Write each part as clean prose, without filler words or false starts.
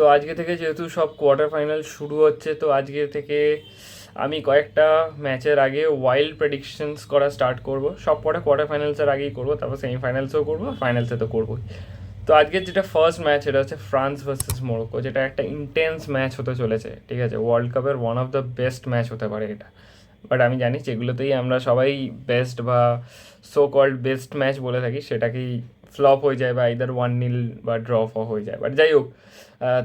তো আজকে থেকে যেহেতু সব কোয়ার্টার ফাইনাল শুরু হচ্ছে, তো আজকে থেকে আমি কয়েকটা ম্যাচের আগে ওয়াইল্ড প্রেডিকশনস করা স্টার্ট করব। সব কটা কোয়ার্টার ফাইনালসের আগেই করবো, তারপর সেমিফাইনালসেও করবো, ফাইনালসে তো করবোই। তো আজকের যেটা ফার্স্ট ম্যাচ, এটা হচ্ছে ফ্রান্স ভার্সেস মোরক্কো, যেটা একটা ইন্টেন্স ম্যাচ হতে চলেছে। ঠিক আছে, ওয়ার্ল্ড কাপের one of the best match হতে পারে এটা। বাট আমি জানি যেগুলোতেই আমরা সবাই বেস্ট বা সো কল্ড বেস্ট ম্যাচ বলে থাকি, সেটাকেই ফ্লপ হয়ে যায় বা ইদার 1-0 বা ড্র হয়ে যায়। বাট যাই হোক,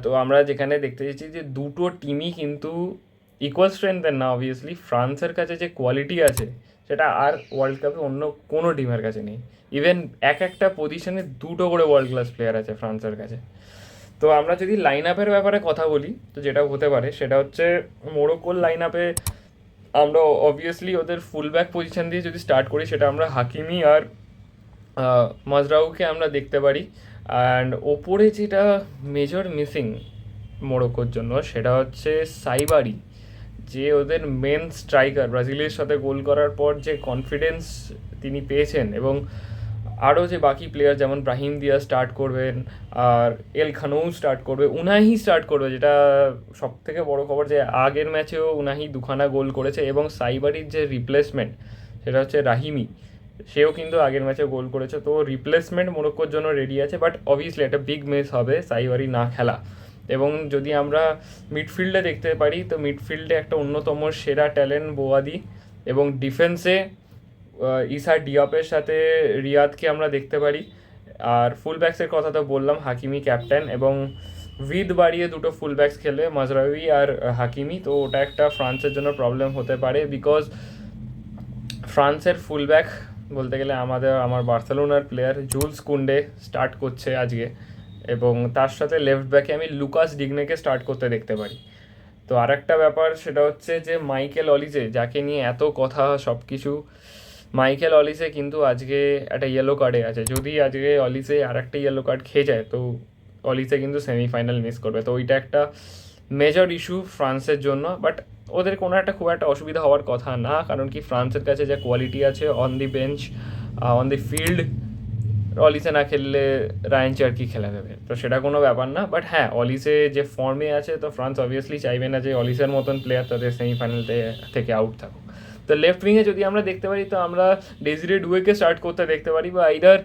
তো আমরা যেখানে দেখতে চাইছি যে দুটো টিমই কিন্তু ইকুয়াল স্ট্রেংথের না। অবভিয়াসলি ফ্রান্সের কাছে যে কোয়ালিটি আছে সেটা আর ওয়ার্ল্ড কাপে অন্য কোনো টিমের কাছে নেই। ইভেন একটা পজিশনে দুটো করে ওয়ার্ল্ড ক্লাস প্লেয়ার আছে ফ্রান্সের কাছে। তো আমরা যদি লাইন আপের ব্যাপারে কথা বলি, তো যেটা হতে পারে সেটা হচ্ছে মোরক্কোর লাইন আপে আমরা অবভিয়াসলি ওদের ফুল ব্যাক পজিশন দিয়ে যদি স্টার্ট করি, সেটা আমরা হাকিমি আর মাজরাউকে আমরা দেখতে পারি। অ্যান্ড ওপরে যেটা মেজর মিসিং মোরক্কোর জন্য, সেটা হচ্ছে সাইবারি, যে ওদের মেন স্ট্রাইকার। ব্রাজিলের সাথে গোল করার পর যে কনফিডেন্স তিনি পেয়েছেন, এবং আরও যে বাকি প্লেয়ার যেমন ব্রাহিম দিয়া স্টার্ট করবেন, আর এল খানৌ স্টার্ট করবে, উনাহি স্টার্ট করবে, যেটা সব থেকে বড়ো খবর যে আগের ম্যাচেও উনাহি দুখানা গোল করেছে। এবং সাইবারির যে রিপ্লেসমেন্ট, সেটা হচ্ছে রাহিমি, সেও কিন্তু আগের ম্যাচে গোল করেছে। তো রিপ্লেসমেন্ট মোরক্কোর জন্য রেডি আছে। বাট অবভিয়াসলি একটা বিগ মিস হবে সাইবারি না খেলা। এবং যদি আমরা মিডফিল্ডে দেখতে পারি, তো মিডফিল্ডে একটা অন্যতম সেরা ট্যালেন্ট বোয়াদি, এবং ডিফেন্সে ইসা ডিয়াপের সাথে রিয়াদকে আমরা দেখতে পারি। আর ফুল ব্যাক্সের কথা তো বললাম, হাকিমি ক্যাপ্টেন, এবং উইথ বাড়িয়ে দুটো ফুল ব্যাক্স খেলে মাজরাউই আর হাকিমি। তো ওটা একটা ফ্রান্সের জন্য প্রবলেম হতে পারে, বিকজ ফ্রান্সের ফুল ব্যাক বলতে গেলে আমার বার্সেলোনার প্লেয়ার জুলস কুন্ডে স্টার্ট করছে আজকে, এবং তার সাথে লেফট ব্যাকে আমি লুকাস ডিগনেকে স্টার্ট করতে দেখতে পারি। তো আর একটা ব্যাপার, সেটা হচ্ছে যে মাইকেল অলিসে, যাকে নিয়ে এত কথা সব কিছু, মাইকেল অলিসে কিন্তু আজকে একটা ইয়েলো কার্ডে আছে। যদি আজকে অলিসে আর একটা ইয়েলো কার্ড খেয়ে যায়, তো অলিসে কিন্তু সেমিফাইনাল মিস করবে। তো ওইটা একটা মেজর ইস্যু ফ্রান্সের জন্য। বাট ওদের কোনো একটা খুব একটা অসুবিধা হওয়ার কথা না, কারণ কি ফ্রান্সের কাছে যে কোয়ালিটি আছে on the bench, on the field, অলিসে না খেললে রায়ান চার্কি খেলে দেবে, তো সেটা কোনো ব্যাপার না। বাট হ্যাঁ, অলিসে যে ফর্মে আছে, তো ফ্রান্স অবভিয়াসলি চাইবে না যে অলিসের মতন প্লেয়ার তাদের সেমিফাইনাল থেকে আউট থাকুক। তো লেফট উইংয়ে যদি আমরা দেখতে পারি, তো আমরা ডেজিরে ডুয়েকে স্টার্ট করতে দেখতে পারি, বা আইদার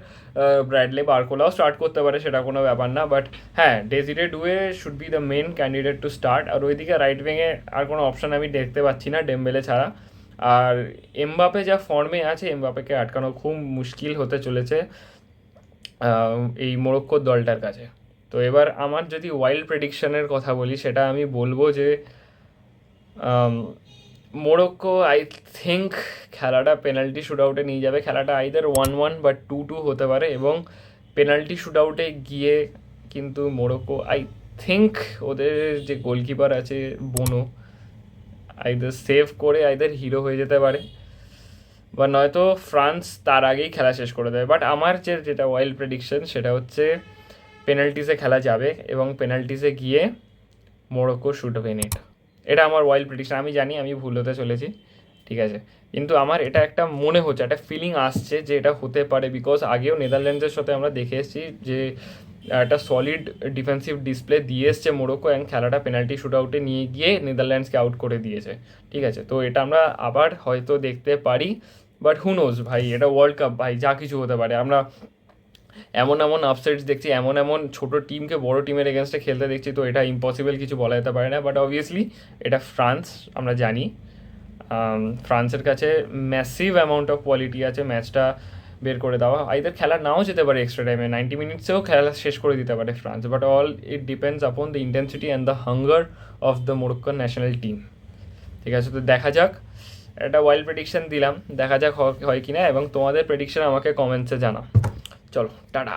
ব্র্যাডলে বারকোলাও স্টার্ট করতে পারে, সেটা কোনো ব্যাপার না। বাট হ্যাঁ, Desire Doue should be the main candidate to start. আর ওইদিকে রাইট উইংয়ে আর কোনো অপশান আমি দেখতে পাচ্ছি না ডেম্বেলে ছাড়া। আর এমবাপে যা ফর্মে আছে, এমবাপেকে আটকানো খুব মুশকিল হতে চলেছে এই মোরক্কোর দলটার কাছে। তো এবার আমার যদি ওয়াইল্ড প্রেডিকশনের কথা বলি, সেটা আমি বলবো যে মোরক্কো আই থিঙ্ক খেলাটা পেনাল্টি শ্যুট আউটে নিয়ে যাবে। খেলাটা আইদার 1-1 বা 2-2 হতে পারে, এবং পেনাল্টি শ্যুট আউটে গিয়ে কিন্তু মোরক্কো আই থিঙ্ক ওদের যে গোলকিপার আছে বোনো, আইদার সেভ করে আইদার হিরো হয়ে যেতে পারে, বা নয়তো ফ্রান্স তার আগেই খেলা শেষ করে দেবে। বাট আমার যেটা ওয়াইল্ড প্রেডিকশন, সেটা হচ্ছে পেনাল্টিসে খেলা যাবে, এবং পেনাল্টিসে গিয়ে মোরক্কো শুট উইন ইট। এটা আমার ওয়াইল্ড প্রেডিকশন। আমি জানি আমি ভুল হতে চলেছি, ঠিক আছে, কিন্তু আমার এটা একটা মনে হচ্ছে, একটা ফিলিং আসছে যে এটা হতে পারে। বিকজ আগেও নেদারল্যান্ডসের সাথে আমরা দেখে এসেছি যে একটা সলিড ডিফেন্সিভ ডিসপ্লে দিয়ে এসছে মোরক্কো, এবং খেলাটা পেনাল্টি শ্যুট আউটে নিয়ে গিয়ে নেদারল্যান্ডসকে আউট করে দিয়েছে। ঠিক আছে, তো এটা আমরা আবার হয়তো দেখতে পারি। বাট হু নোজ ভাই, এটা ওয়ার্ল্ড কাপ ভাই, যা কিছু হতে পারে। আমরা এমন এমন আপসেটস দেখছি, এমন এমন ছোটো টিমকে বড় টিমের এগেনস্টে খেলতে দেখছি, তো এটা ইম্পসিবল কিছু বলা যেতে পারে না। বাট অবভিয়াসলি এটা ফ্রান্স, আমরা জানি ফ্রান্সের কাছে ম্যাসিভ অ্যামাউন্ট অফ কোয়ালিটি আছে ম্যাচটা বের করে দেওয়া। আইদার খেলা নাও যেতে পারে এক্সট্রা টাইমে, 90 মিনিটসেও খেলা শেষ করে দিতে পারে France. But all it depends upon the intensity and the hunger of the Moroccan national team. ঠিক আছে, তো দেখা যাক। একটা ওয়াইল্ড প্রেডিকশন দিলাম, দেখা যাক হয় কি না, এবং তোমাদের প্রেডিকশন আমাকে কমেন্টসে জানাও। চলো, টাটা।